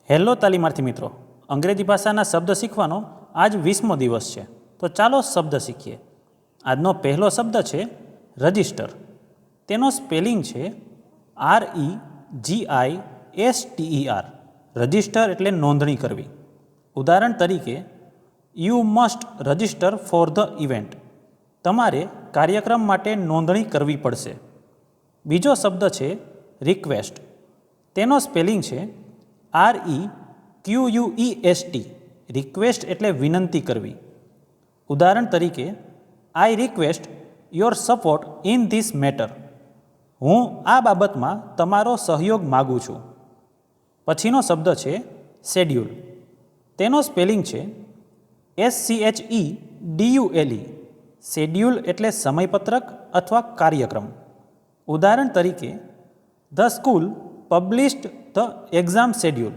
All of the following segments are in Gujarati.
હેલો તાલીમાર્થી મિત્રો, અંગ્રેજી ભાષાના શબ્દ શીખવાનો આજ 20મો દિવસ છે. તો ચાલો શબ્દ શીખીએ. આજનો પહેલો શબ્દ છે રજિસ્ટર. તેનો સ્પેલિંગ છે REGISTER. રજિસ્ટર એટલે નોંધણી કરવી. ઉદાહરણ તરીકે, you must register for the event. તમારે કાર્યક્રમ માટે નોંધણી કરવી પડશે. બીજો શબ્દ છે રિક્વેસ્ટ. તેનો સ્પેલિંગ છે REQUEST. રિક્વેસ્ટ એટલે વિનંતી કરવી. ઉદાહરણ તરીકે, I request your support in this matter. હું આ બાબતમાં તમારો સહયોગ માગું છું. પછીનો શબ્દ છે શેડ્યુલ. તેનો સ્પેલિંગ છે SCHEDULE. શેડ્યુલ એટલે સમયપત્રક અથવા કાર્યક્રમ. ઉદાહરણ તરીકે, the school published the exam schedule.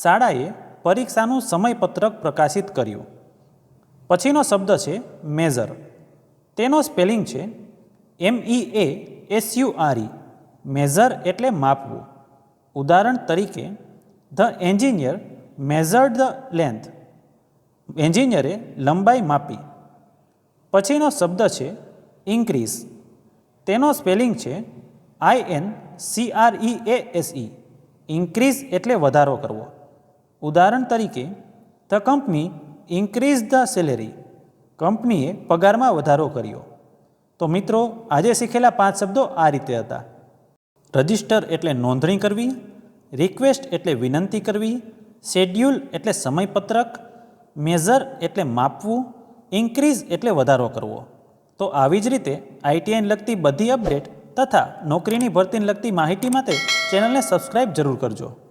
શાળાએ પરીક્ષાનું સમયપત્રક પ્રકાશિત કર્યું. પછીનો શબ્દ છે મેઝર. તેનો સ્પેલિંગ છે MEASURE. મેઝર એટલે માપવું. ઉદાહરણ તરીકે, the engineer measured the length. એન્જિનિયરે લંબાઈ માપી. પછીનો શબ્દ છે ઇન્ક્રીઝ. તેનો સ્પેલિંગ છે INCREASE. ઇન્ક્રીઝ એટલે વધારો કરવો. ઉદાહરણ તરીકે, the company increase the salary. કંપનીએ પગારમાં વધારો કર્યો. તો મિત્રો, આજે શીખેલા 5 શબ્દો આ રીતે હતા. રજિસ્ટર એટલે નોંધણી કરવી, રિક્વેસ્ટ એટલે વિનંતી કરવી, શેડ્યુલ એટલે સમયપત્રક, મેઝર એટલે માપવું, ઇન્ક્રીઝ એટલે વધારો કરવો. તો આવી જ રીતે ITIને લગતી બધી અપડેટ તથા નોકરીની ભરતીને લગતી માહિતી માટે ચેનલને સબસ્ક્રાઈબ જરૂર કરજો.